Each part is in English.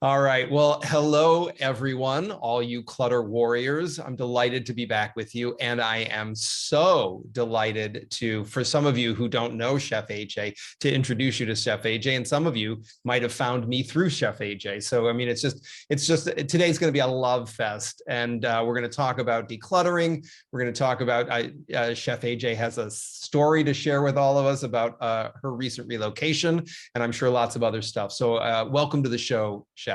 All right. Well, hello, everyone, all you clutter warriors. I'm delighted to be back with you. And I am so delighted for some of you who don't know Chef AJ, to introduce you to Chef AJ. And some of you might have found me through Chef AJ. So, I mean, it's just today's going to be a love fest. And we're going to talk about decluttering. We're going to talk about Chef AJ has a story to share with all of us about her recent relocation. And I'm sure lots of other stuff. So welcome to the show, Chef.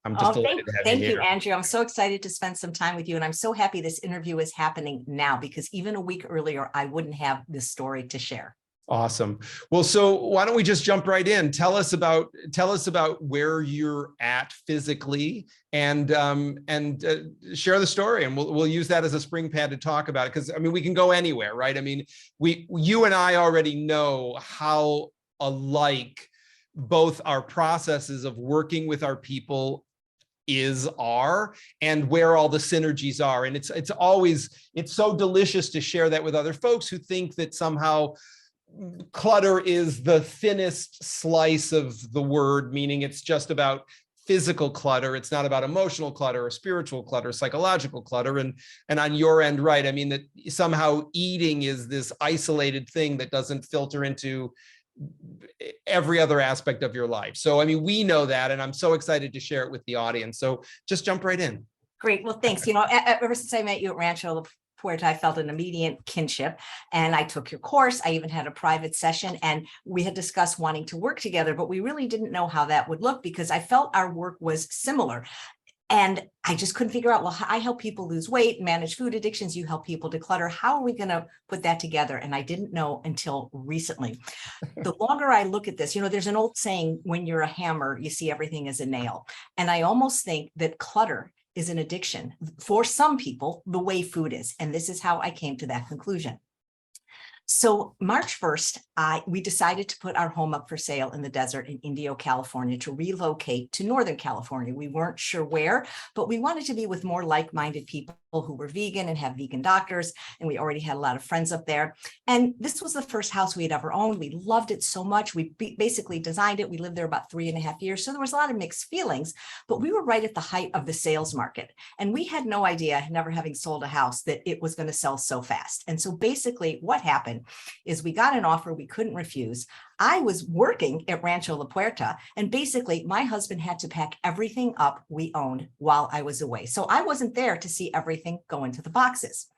I'm just delighted to have you here. Thank you, Andrew. I'm so excited to spend some time with you. And I'm so happy this interview is happening now, because even a week earlier, I wouldn't have this story to share. Awesome. Well, so why don't we just jump right in? Tell us about where you're at physically, and share the story, and we'll use that as a spring pad to talk about it. Because I mean, we can go anywhere, right? I mean, you and I already know how alike both our processes of working with our people are, and where all the synergies are. And it's so delicious to share that with other folks who think that somehow clutter is the thinnest slice of the word, meaning it's just about physical clutter. It's not about emotional clutter or spiritual clutter, psychological clutter. And on your end, right, I mean, that somehow eating is this isolated thing that doesn't filter into every other aspect of your life. So, I mean, we know that, and I'm so excited to share it with the audience. So just jump right in. Great. Well, thanks. You know, ever since I met you at Rancho La Puerta, I felt an immediate kinship, and I took your course. I even had a private session, and we had discussed wanting to work together, but we really didn't know how that would look, because I felt our work was similar. And I just couldn't figure out, well, I help people lose weight, manage food addictions. You help people declutter. How are we going to put that together? And I didn't know until recently. The longer I look at this, you know, there's an old saying, when you're a hammer, you see everything as a nail. And I almost think that clutter is an addiction for some people, the way food is. And this is how I came to that conclusion. So March 1st, we decided to put our home up for sale in the desert in Indio, California, to relocate to Northern California. We weren't sure where, but we wanted to be with more like-minded people who were vegan and have vegan doctors. And we already had a lot of friends up there. And this was the first house we had ever owned. We loved it so much. We basically designed it. We lived there about 3.5 years. So there was a lot of mixed feelings, but we were right at the height of the sales market. And we had no idea, never having sold a house, that it was going to sell so fast. And so basically what happened is we got an offer we couldn't refuse. I was working at Rancho La Puerta, and basically my husband had to pack everything up we owned while I was away. So I wasn't there to see everything go into the boxes.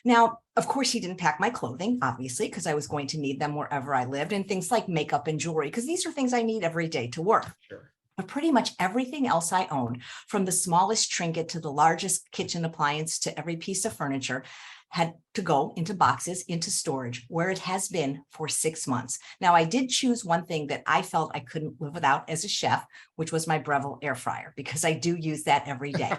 Now, of course, he didn't pack my clothing, obviously, because I was going to need them wherever I lived, and things like makeup and jewelry, because these are things I need every day to work. Sure. But pretty much everything else I owned, from the smallest trinket to the largest kitchen appliance to every piece of furniture, had to go into boxes, into storage, where it has been for 6 months. Now, I did choose one thing that I felt I couldn't live without as a chef, which was my Breville air fryer, because I do use that every day.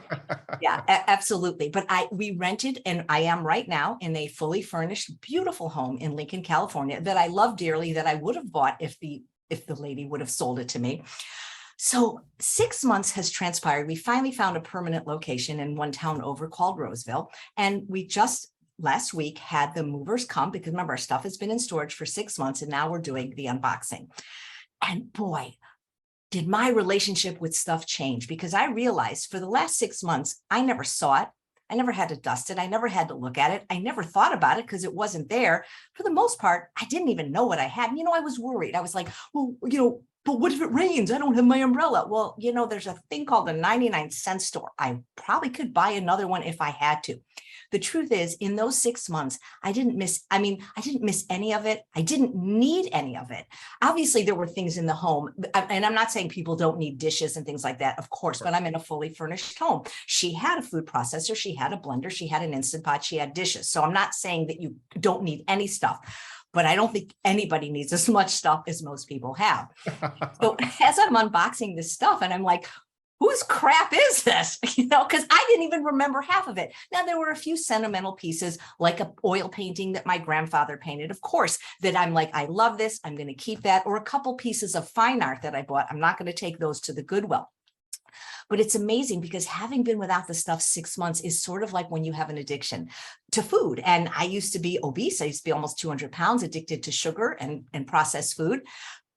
Yeah, absolutely. But we rented, and I am right now in a fully furnished, beautiful home in Lincoln, California, that I love dearly, that I would have bought if the lady would have sold it to me. So 6 months has transpired. We finally found a permanent location in one town over called Roseville. And we just last week had the movers come, because remember, our stuff has been in storage for 6 months, and now we're doing the unboxing. And boy, did my relationship with stuff change, because I realized for the last 6 months, I never saw it. I never had to dust it. I never had to look at it. I never thought about it because it wasn't there. For the most part, I didn't even know what I had. And, you know, I was worried. I was like, well, you know, but what if it rains? I don't have my umbrella. Well, you know, there's a thing called a 99-cent store. I probably could buy another one if I had to. The truth is, in those 6 months, I didn't miss any of it. I didn't need any of it. Obviously, there were things in the home, and I'm not saying people don't need dishes and things like that, of course, but I'm in a fully furnished home. She had a food processor, she had a blender, she had an Instant Pot, she had dishes. So I'm not saying that you don't need any stuff, but I don't think anybody needs as much stuff as most people have. So as I'm unboxing this stuff, and I'm like, whose crap is this? You know, because I didn't even remember half of it. Now, there were a few sentimental pieces, like an oil painting that my grandfather painted, of course, that I'm like, I love this, I'm going to keep that, or a couple pieces of fine art that I bought. I'm not going to take those to the Goodwill. But it's amazing, because having been without the stuff 6 months is sort of like when you have an addiction to food. And I used to be obese. I used to be almost 200 pounds, addicted to sugar and processed food.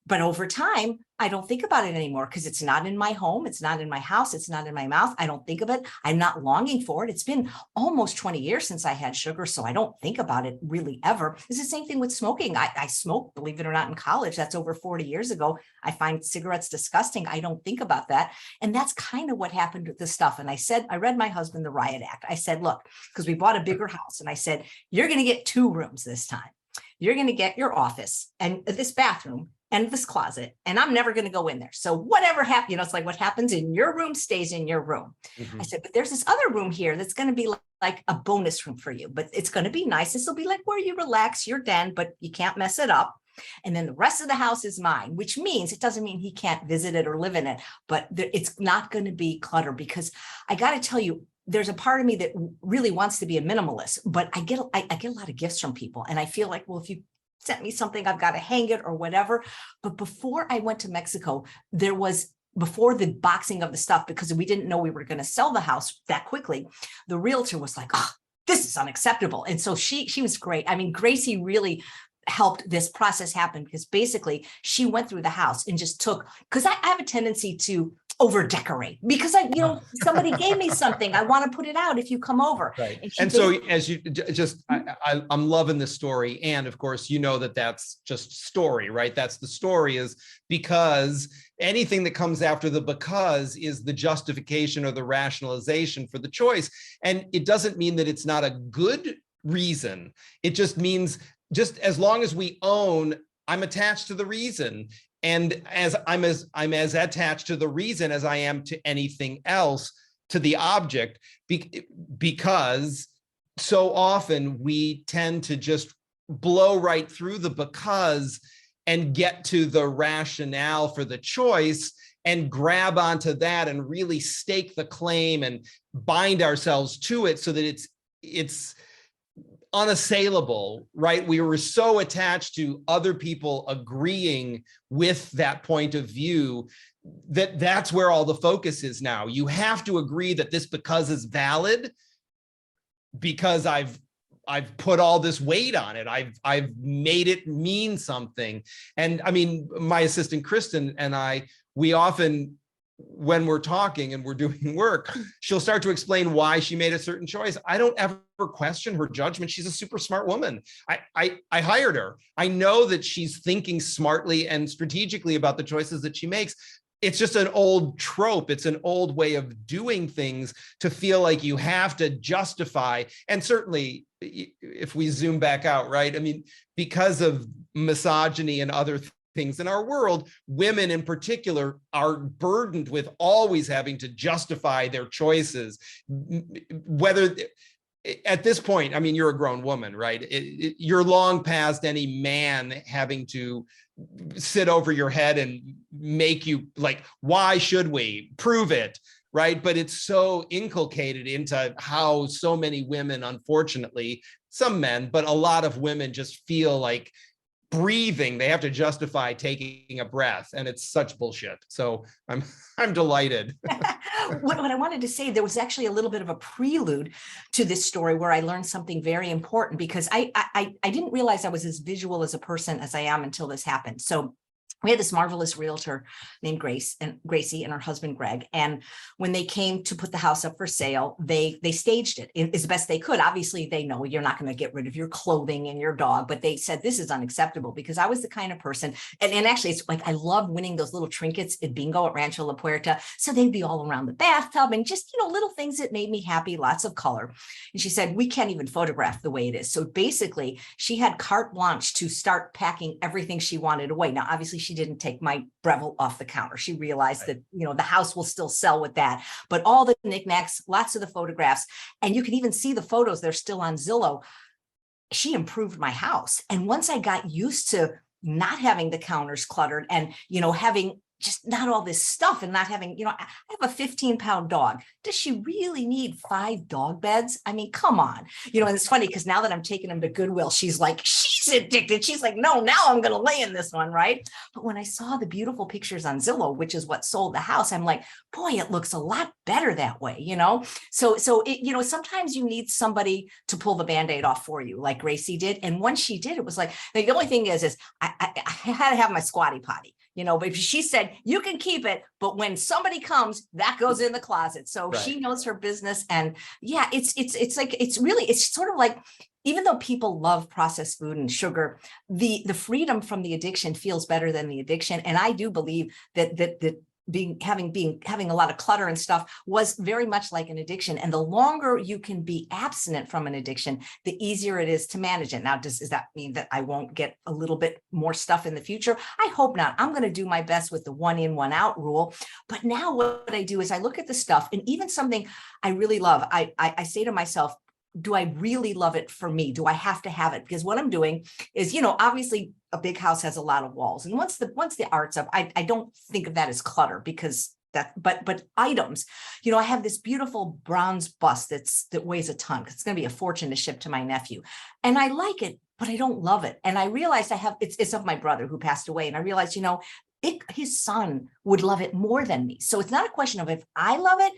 But over time, I don't think about it anymore because it's not in my home. It's not in my house. It's not in my mouth. I don't think of it. I'm not longing for it. It's been almost 20 years since I had sugar, so I don't think about it really ever. It's the same thing with smoking. I smoked, believe it or not, in college. That's over 40 years ago. I find cigarettes disgusting. I don't think about that. And that's kind of what happened with this stuff. And I read my husband the Riot Act. I said, look, because we bought a bigger house. And I said, you're going to get 2 rooms this time. You're going to get your office and this bathroom and this closet, and I'm never going to go in there. So whatever happens, it's like what happens in your room stays in your room. I said, but there's this other room here that's going to be like a bonus room for you, but it's going to be nice. This will be like where you relax, your den, but you can't mess it up. And then the rest of the house is mine, which means it doesn't mean he can't visit it or live in it, but it's not going to be clutter, because I got to tell you, there's a part of me that really wants to be a minimalist, but I get a lot of gifts from people. And I feel like, well, if you sent me something, I've got to hang it or whatever. But before I went to Mexico, before the boxing of the stuff, because we didn't know we were going to sell the house that quickly, the realtor was like, oh, this is unacceptable. And so she was great. I mean, Gracie really helped this process happen, because basically she went through the house and just because I have a tendency to over decorate, because somebody gave me something, I want to put it out if you come over. Right. And so as you just, I'm loving this story. And of course, that's just story, right? That's the story, is because anything that comes after the because is the justification or the rationalization for the choice. And it doesn't mean that it's not a good reason. It just means, just as long as we own, I'm attached to the reason. And as I'm as attached to the reason as I am to anything else, to the object, because so often we tend to just blow right through the because and get to the rationale for the choice and grab onto that and really stake the claim and bind ourselves to it so that it's unassailable, right? We were so attached to other people agreeing with that point of view that's where all the focus is now. You have to agree that this because is valid, because I've put all this weight on it. I've made it mean something. And I mean, my assistant Kristen and we often, when we're talking and we're doing work, she'll start to explain why she made a certain choice. I don't ever question her judgment. She's a super smart woman. I hired her. I know that she's thinking smartly and strategically about the choices that she makes. It's just an old trope. It's an old way of doing things to feel like you have to justify. And certainly if we zoom back out, right? I mean, because of misogyny and other things in our world, women in particular are burdened with always having to justify their choices. Whether at this point, I mean, you're a grown woman, right? You're long past any man having to sit over your head and make you like, why should we prove it? Right. But it's so inculcated into how so many women, unfortunately, some men, but a lot of women just feel like breathing, they have to justify taking a breath, and it's such bullshit. So I'm delighted. What I wanted to say, there was actually a little bit of a prelude to this story where I learned something very important, because I didn't realize I was as visual as a person as I am until this happened. So we had this marvelous realtor named Gracie and her husband, Greg. And when they came to put the house up for sale, they staged it as best they could. Obviously, they know you're not going to get rid of your clothing and your dog, but they said, this is unacceptable, because I was the kind of person, and actually it's like, I love winning those little trinkets at bingo at Rancho La Puerta. So they'd be all around the bathtub and just, little things that made me happy, lots of color. And she said, we can't even photograph the way it is. So basically she had carte blanche to start packing everything she wanted away. Now, obviously she didn't take my Breville off the counter. She realized that, the house will still sell with that, but all the knickknacks, lots of the photographs, and you can even see the photos. They're still on Zillow. She improved my house. And once I got used to not having the counters cluttered and, having just not all this stuff and not having, I have a 15-pound dog. Does she really need 5 dog beds? I mean, come on. And it's funny because now that I'm taking him to Goodwill, she's like, she's addicted. She's like, no, now I'm going to lay in this one, right? But when I saw the beautiful pictures on Zillow, which is what sold the house, I'm like, boy, it looks a lot better that way, So it, sometimes you need somebody to pull the Band-Aid off for you, like Gracie did. And once she did, it was like, the only thing is I had to have my squatty potty. but she said, you can keep it, but when somebody comes, that goes in the closet. So Right. she knows her business. And yeah, it's like, it's sort of like, even though people love processed food and sugar, the freedom from the addiction feels better than the addiction. And I do believe that having a lot of clutter and stuff was very much like an addiction. And the longer you can be abstinent from an addiction, the easier it is to manage it. Now, does that mean that I won't get a little bit more stuff in the future? I hope not. I'm going to do my best with the 1 in, 1 out rule. But now what I do is I look at the stuff, and even something I really love, I say to myself, do I really love it for me? Do I have to have it? Because what I'm doing is, obviously a big house has a lot of walls. And once the art's up, I don't think of that as clutter, because but items, I have this beautiful bronze bust that weighs a ton, because it's going to be a fortune to ship to my nephew. And I like it, but I don't love it. And I realized it's of my brother who passed away. And I realized, his son would love it more than me. So it's not a question of if I love it.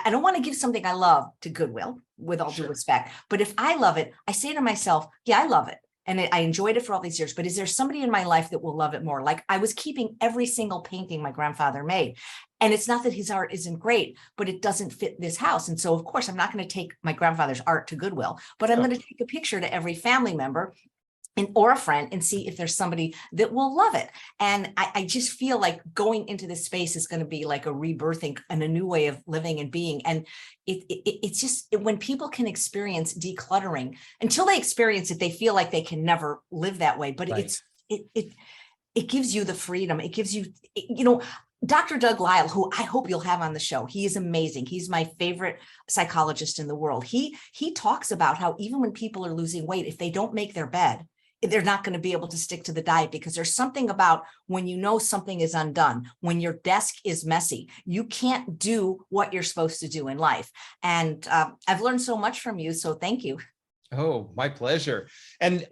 I don't want to give something I love to Goodwill, with all due respect. But if I love it, I say to myself, yeah, I love it. And I enjoyed it for all these years. But is there somebody in my life that will love it more? Like, I was keeping every single painting my grandfather made. And it's not that his art isn't great, but it doesn't fit this house. And so, of course, I'm not going to take my grandfather's art to Goodwill, but I'm going to take a picture to every family member or a friend and see if there's somebody that will love it. And I just feel like going into this space is going to be like a rebirthing and a new way of living and being. And it's just, when people can experience decluttering, until they experience it, they feel like they can never live that way. But Right. it gives you the freedom. It gives you, Dr. Doug Lisle, who I hope you'll have on the show. He is amazing. He's my favorite psychologist in the world. He talks about how even when people are losing weight, if they don't make their bed, they're not going to be able to stick to the diet, because there's something about when something is undone, when your desk is messy, you can't do what you're supposed to do in life. And I've learned so much from you. So thank you. Oh, my pleasure. And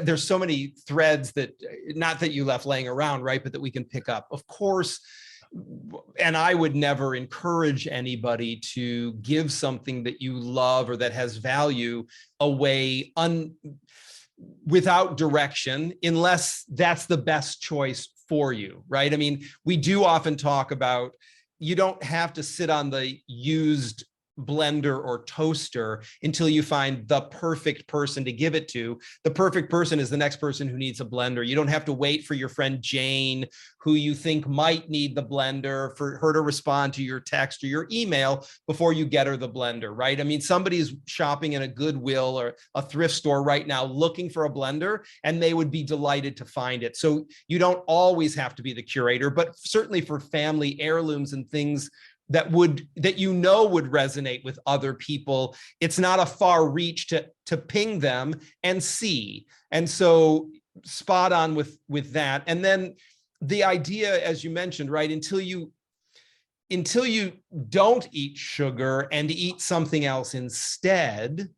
there's so many threads that, not that you left laying around, right, but that we can pick up. Of course, and I would never encourage anybody to give something that you love or that has value away without direction, unless that's the best choice for you, right? I mean, we do often talk about, you don't have to sit on the used blender or toaster until you find the perfect person to give it to. The perfect person is the next person who needs a blender. You don't have to wait for your friend Jane, who you think might need the blender, for her to respond to your text or your email before you get her the blender, right? I mean, somebody's shopping in a Goodwill or a thrift store right now looking for a blender, and they would be delighted to find it. So you don't always have to be the curator, but certainly for family heirlooms and things that would resonate with other people, it's not a far reach to ping them and see. And so spot on with that. And then the idea, as you mentioned, right, until you don't eat sugar and eat something else instead,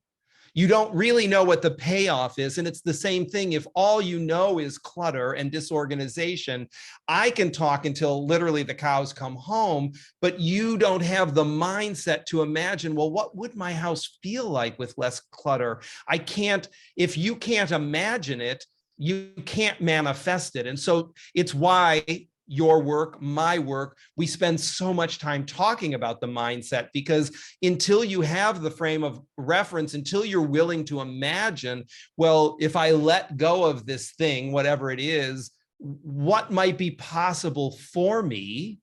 you don't really know what the payoff is. And it's the same thing. If all you know is clutter and disorganization, I can talk until literally the cows come home, but you don't have the mindset to imagine, well, what would my house feel like with less clutter? If you can't imagine it, you can't manifest it. And so it's why your work, my work, we spend so much time talking about the mindset, because until you have the frame of reference, until you're willing to imagine, well, if I let go of this thing, whatever it is, what might be possible for me?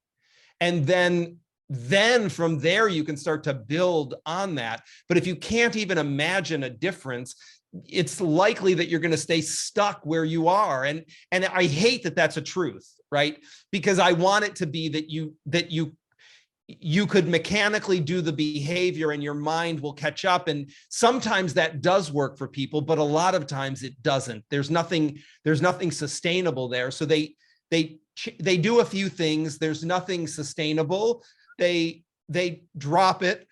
And then from there, you can start to build on that. But if you can't even imagine a difference, it's likely that you're going to stay stuck where you are. And I hate that that's a truth, right? Because I want it to be that you could mechanically do the behavior and your mind will catch up. And sometimes that does work for people, but a lot of times it doesn't. There's nothing sustainable there. So they do a few things. There's nothing sustainable. They drop it.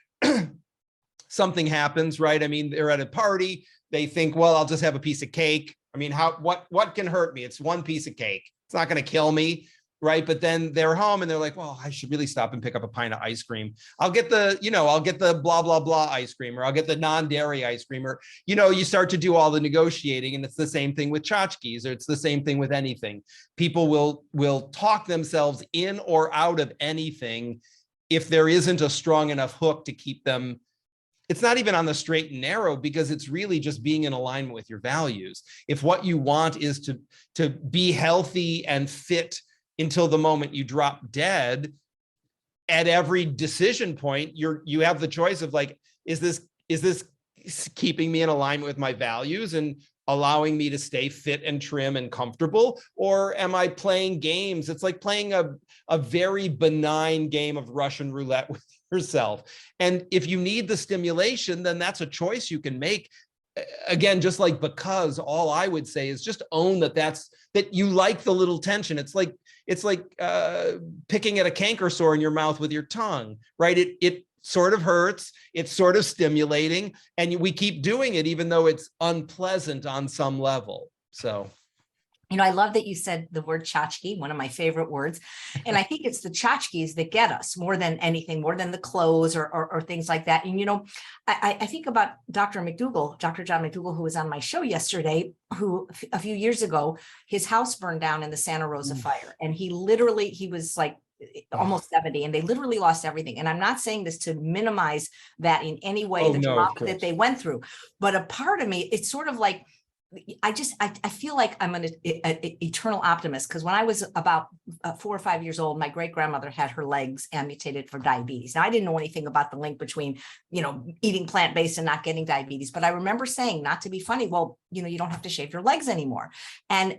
Something happens, right? I mean, they're at a party. They think, well, I'll just have a piece of cake. I mean, what can hurt me? It's one piece of cake. It's not going to kill me. right? But then they're home and they're like, well, I should really stop and pick up a pint of ice cream. I'll get the, I'll get the blah, blah, blah ice cream, or I'll get the non-dairy ice cream, or, you start to do all the negotiating. And it's the same thing with tchotchkes, or it's the same thing with anything. People will talk themselves in or out of anything if there isn't a strong enough hook to keep them. It's not even on the straight and narrow, because it's really just being in alignment with your values. If what you want is to be healthy and fit until the moment you drop dead, at every decision point, you have the choice of like, is this keeping me in alignment with my values and allowing me to stay fit and trim and comfortable? Or am I playing games? It's like playing a very benign game of Russian roulette with yourself. And if you need the stimulation, then that's a choice you can make. Again, just like because, all I would say is just own that you like the little tension. It's like picking at a canker sore in your mouth with your tongue, right? It sort of hurts, it's sort of stimulating, and we keep doing it even though it's unpleasant on some level. So, I love that you said the word tchotchke, one of my favorite words. And I think it's the tchotchkes that get us more than anything, more than the clothes or things like that. And, I think about Dr. John McDougall, who was on my show yesterday, who a few years ago, his house burned down in the Santa Rosa fire. And he was like almost 70, and they literally lost everything. And I'm not saying this to minimize that in any way, the drama that they went through. But a part of me, it's sort of like, I feel like I'm an eternal optimist, because when I was about 4 or 5 years old, my great grandmother had her legs amputated for diabetes. Now, I didn't know anything about the link between, eating plant-based and not getting diabetes, but I remember saying, not to be funny, well, you don't have to shave your legs anymore. And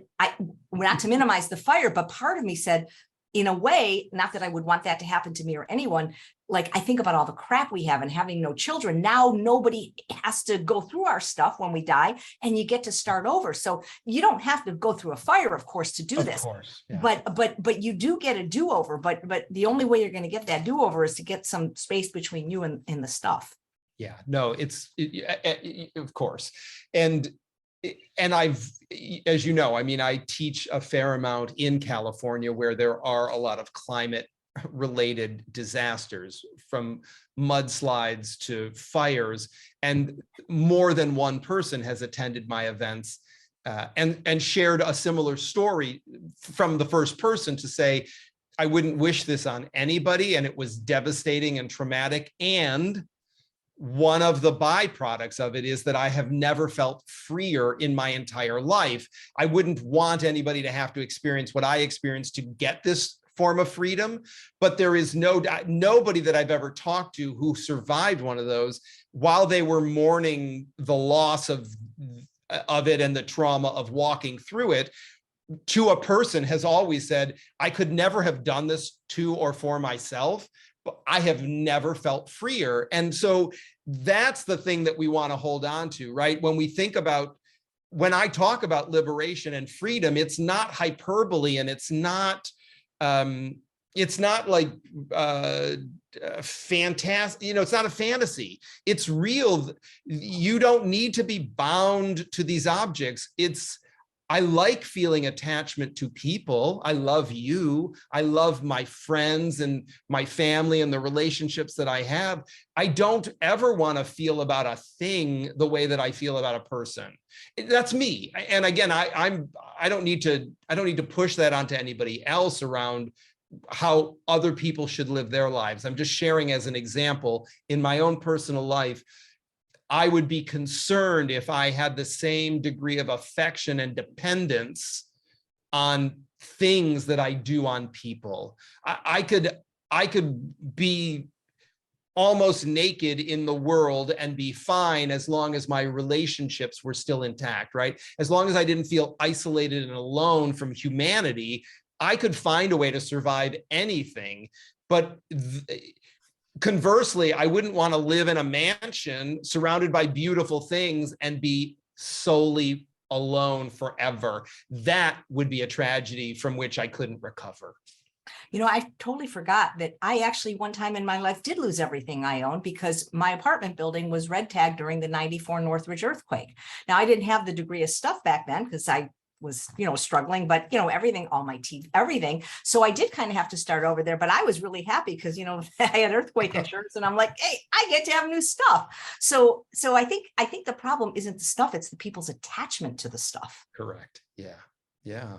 not to minimize the fire, but part of me said, in a way, not that I would want that to happen to me or anyone, like I think about all the crap we have and having no children. Now nobody has to go through our stuff when we die, and you get to start over. So you don't have to go through a fire, of course, to do this. Of course, yeah. But you do get a do-over. But the only way you're going to get that do-over is to get some space between you and the stuff. Yeah, no, of course. And as you know, I teach a fair amount in California, where there are a lot of climate related disasters, from mudslides to fires, and more than one person has attended my events and shared a similar story from the first person to say, I wouldn't wish this on anybody, and it was devastating and traumatic. And one of the byproducts of it is that I have never felt freer in my entire life. I wouldn't want anybody to have to experience what I experienced to get this form of freedom, but there is nobody that I've ever talked to who survived one of those while they were mourning the loss of it and the trauma of walking through it, to a person has always said, I could never have done this to or for myself, but I have never felt freer. And so that's the thing that we want to hold on to, right? When I talk about liberation and freedom, it's not hyperbole, and it's not like fantastic, it's not a fantasy. It's real. You don't need to be bound to these objects. I like feeling attachment to people. I love you. I love my friends and my family and the relationships that I have. I don't ever want to feel about a thing the way that I feel about a person. That's me. And again, I don't need to push that onto anybody else around how other people should live their lives. I'm just sharing as an example in my own personal life. I would be concerned if I had the same degree of affection and dependence on things that I do on people. I could be almost naked in the world and be fine as long as my relationships were still intact, right? As long as I didn't feel isolated and alone from humanity, I could find a way to survive anything. But conversely, I wouldn't want to live in a mansion surrounded by beautiful things and be solely alone forever. That would be a tragedy from which I couldn't recover. I totally forgot that I actually one time in my life did lose everything I owned, because my apartment building was red tagged during the '94 Northridge earthquake. Now, I didn't have the degree of stuff back then, because I was, struggling, but everything, all my teeth, everything. So I did kind of have to start over there, but I was really happy because, I had earthquake insurance and I'm like, hey, I get to have new stuff. So I think the problem isn't the stuff, it's the people's attachment to the stuff. Correct. Yeah. Yeah.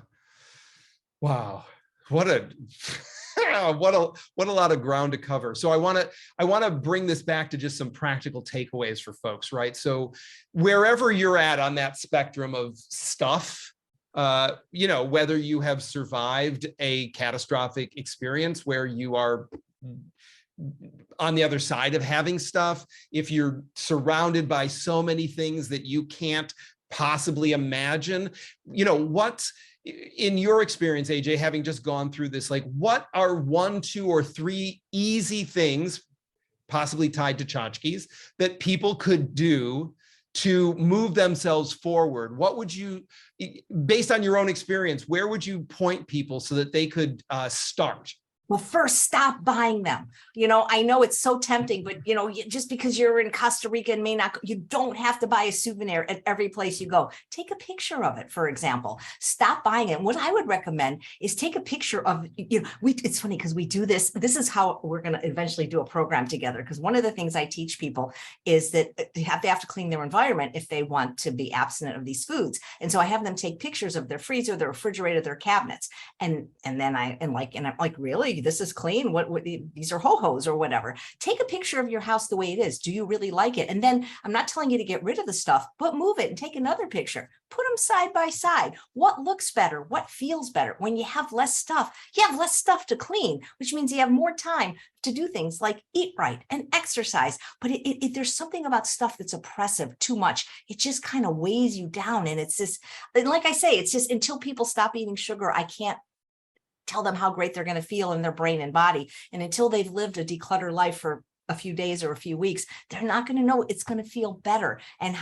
Wow. What a what a lot of ground to cover. So I want to bring this back to just some practical takeaways for folks, right? So wherever you're at on that spectrum of stuff, whether you have survived a catastrophic experience where you are on the other side of having stuff, if you're surrounded by so many things that you can't possibly imagine, what, in your experience, AJ, having just gone through this, like what are 1, 2, or 3 easy things, possibly tied to tchotchkes, that people could do to move themselves forward? What would you, based on your own experience, where would you point people so that they could start? Well, first, stop buying them. I know it's so tempting, but just because you're in Costa Rica and you don't have to buy a souvenir at every place you go. Take a picture of it, for example. Stop buying it. What I would recommend is take a picture of, it's funny because we do this. This is how we're going to eventually do a program together. Because one of the things I teach people is that they have to clean their environment if they want to be abstinent of these foods. And so I have them take pictures of their freezer, their refrigerator, their cabinets. And then I'm like, really? This is clean. What these are ho-hos or whatever. Take a picture of your house the way it is. Do you really like it? And then I'm not telling you to get rid of the stuff, but move it and take another picture. Put them side by side. What looks better? What feels better? When you have less stuff, you have less stuff to clean, which means you have more time to do things like eat right and exercise. But there's something about stuff that's oppressive too much. It just kind of weighs you down. And it's just, like I say, it's just until people stop eating sugar, I can't tell them how great they're going to feel in their brain and body. And until they've lived a decluttered life for a few days or a few weeks, they're not going to know it's going to feel better. And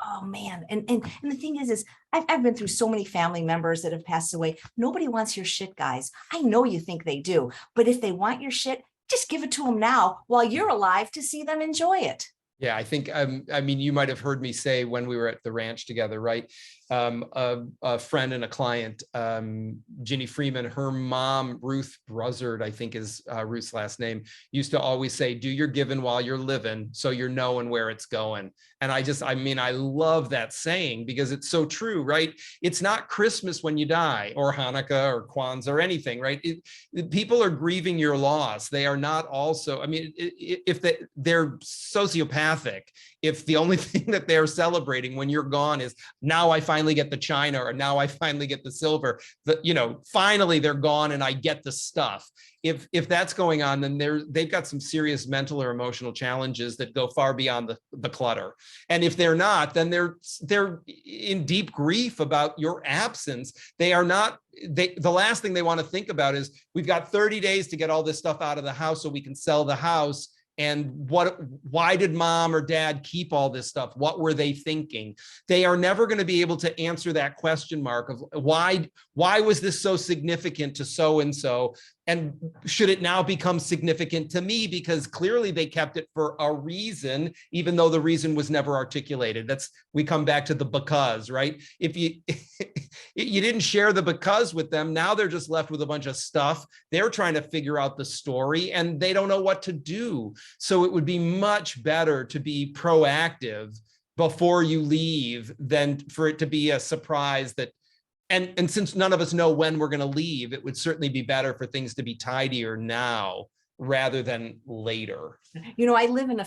oh man. And the thing is I've been through so many family members that have passed away. Nobody wants your shit, guys. I know you think they do, but if they want your shit, just give it to them now while you're alive to see them enjoy it. Yeah, I think, you might have heard me say when we were at the ranch together, right? A friend and a client, Ginny Freeman, her mom, Ruth Bruzzard, I think is Ruth's last name, used to always say, do your giving while you're living so you're knowing where it's going. And I love that saying because it's so true, right? It's not Christmas when you die or Hanukkah or Kwanzaa or anything, right? People are grieving your loss. They are not also, if they're sociopathic, if the only thing that they're celebrating when you're gone is now I finally get the china or now I finally get the silver, finally they're gone and I get the stuff. If that's going on, then they've got some serious mental or emotional challenges that go far beyond the clutter. And if they're not, then they're in deep grief about your absence. They are not, the last thing they want to think about is we've got 30 days to get all this stuff out of the house so we can sell the house. And why did mom or dad keep all this stuff? What were they thinking? They are never going to be able to answer that question mark of why was this so significant to so-and-so? And should it now become significant to me? Because clearly they kept it for a reason, even though the reason was never articulated. We come back to the because, right? If you didn't share the because with them, now they're just left with a bunch of stuff. They're trying to figure out the story and they don't know what to do. So it would be much better to be proactive before you leave than for it to be a surprise that, and since none of us know when we're going to leave, it would certainly be better for things to be tidier now rather than later. I live in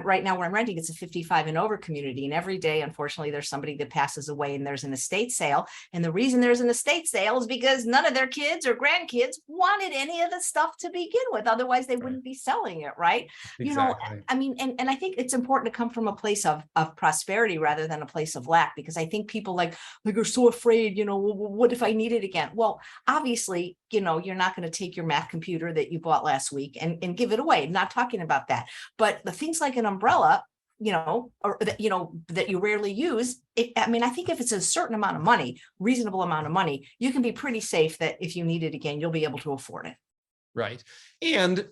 right now where I'm renting, it's a 55 and over community. And every day, unfortunately, there's somebody that passes away and there's an estate sale. And the reason there's an estate sale is because none of their kids or grandkids wanted any of the stuff to begin with. Otherwise, they wouldn't be selling it, right? Exactly. And I think it's important to come from a place of prosperity rather than a place of lack, because I think people are so afraid, what if I need it again? Well, obviously, you're not going to take your Mac computer that you bought last week and give it away. I'm not talking about that. But the things like an umbrella, or that you rarely use. I think if it's a certain amount of money, reasonable amount of money, you can be pretty safe that if you need it again, you'll be able to afford it. Right. And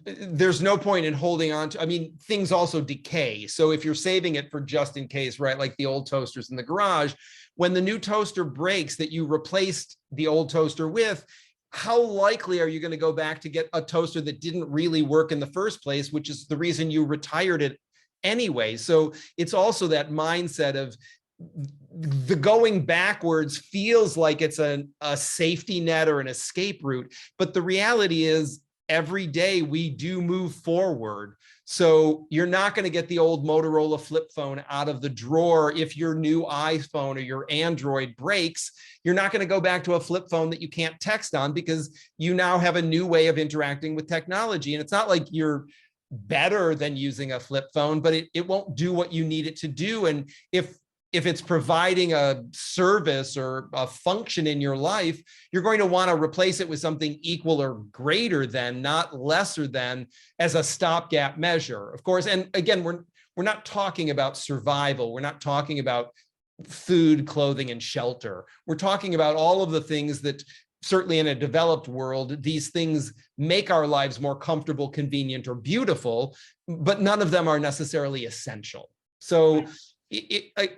there's no point in holding on to, things also decay. So if you're saving it for just in case, right, like the old toasters in the garage, when the new toaster breaks that you replaced the old toaster with, how likely are you going to go back to get a toaster that didn't really work in the first place, which is the reason you retired it anyway? So it's also that mindset of the going backwards feels like it's a safety net or an escape route. But the reality is every day we do move forward. So you're not going to get the old Motorola flip phone out of the drawer. If your new iPhone or your Android breaks, you're not going to go back to a flip phone that you can't text on, because you now have a new way of interacting with technology. And it's not like you're better than using a flip phone, but it won't do what you need it to do. And if it's providing a service or a function in your life, you're going to want to replace it with something equal or greater than, not lesser than, as a stopgap measure, of course. And again, we're not talking about survival. We're not talking about food, clothing, and shelter. We're talking about all of the things that, certainly in a developed world, these things make our lives more comfortable, convenient, or beautiful, but none of them are necessarily essential. So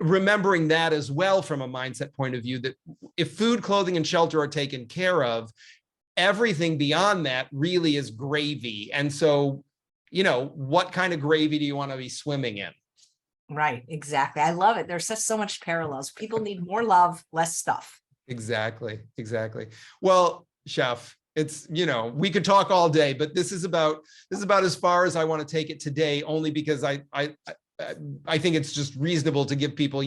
remembering that as well from a mindset point of view, that if food, clothing, and shelter are taken care of, everything beyond that really is gravy. And so, what kind of gravy do you want to be swimming in? Right, exactly. I love it. There's so much parallels. People need more love, less stuff. Exactly. Well, Chef, it's, we could talk all day, but this is about as far as I want to take it today, only because I think it's just reasonable to give people,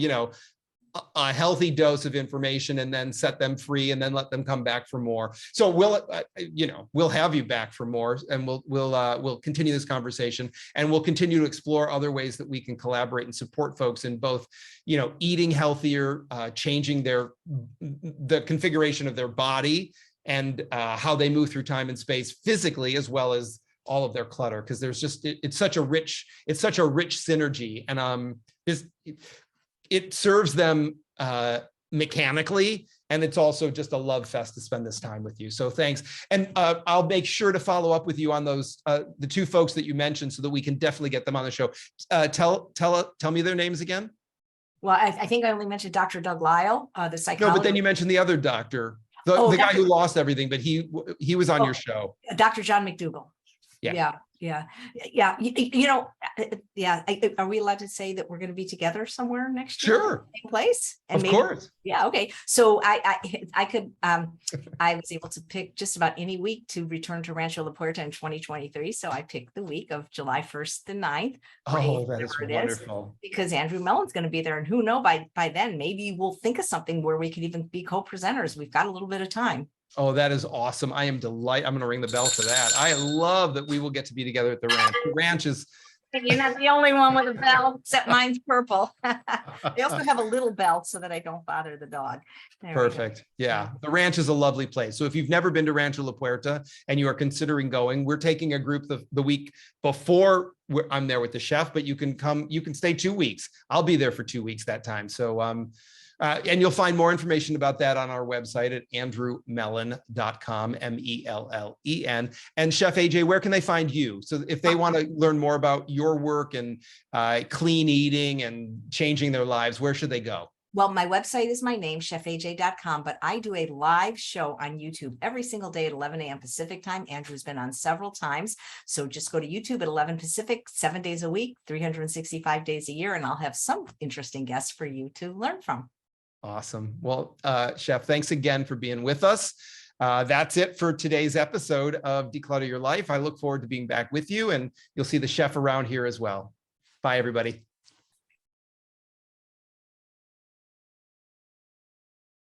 a healthy dose of information and then set them free and then let them come back for more. So we'll have you back for more, and we'll continue this conversation, and we'll continue to explore other ways that we can collaborate and support folks in both, eating healthier, changing the configuration of their body and how they move through time and space physically, as well as all of their clutter, because there's just it's such a rich synergy, and it serves them mechanically, and it's also just a love fest to spend this time with you. So thanks, and I'll make sure to follow up with you on those the two folks that you mentioned, so that we can definitely get them on the show. Tell me their names again. Well, I think I only mentioned Dr. Doug Lyle, the psychologist. No, but then you mentioned the other doctor, the guy who lost everything, but he was on your show. Dr. John McDougall. Yeah. Are we allowed to say that we're going to be together somewhere next year? Sure. Same place? And of course. Yeah. Okay. So I was able to pick just about any week to return to Rancho La Puerta in 2023. So I picked the week of July 1st to 9th. Oh, that is wonderful. Because Andrew Mellon's going to be there, and who knows, by then, maybe we'll think of something where we could even be co-presenters. We've got a little bit of time. Oh, that is awesome. I am delighted. I'm going to ring the bell for that. I love that we will get to be together at the ranch. The ranch is... You're not the only one with a bell, except mine's purple. They also have a little bell so that I don't bother the dog. Perfect. Yeah. The ranch is a lovely place. So if you've never been to Rancho La Puerta and you are considering going, we're taking a group the week before I'm there with the chef, but you can stay 2 weeks. I'll be there for 2 weeks that time. So, and you'll find more information about that on our website at andrewmellon.com, MELLEN. And Chef AJ, where can they find you? So if they want to learn more about your work and clean eating and changing their lives, where should they go? Well, my website is my name, chefaj.com, but I do a live show on YouTube every single day at 11 a.m. Pacific time. Andrew's been on several times. So just go to YouTube at 11 Pacific, 7 days a week, 365 days a year, and I'll have some interesting guests for you to learn from. Awesome. Well, Chef, thanks again for being with us. That's it for today's episode of Declutter Your Life. I look forward to being back with you, and you'll see the chef around here as well. Bye, everybody.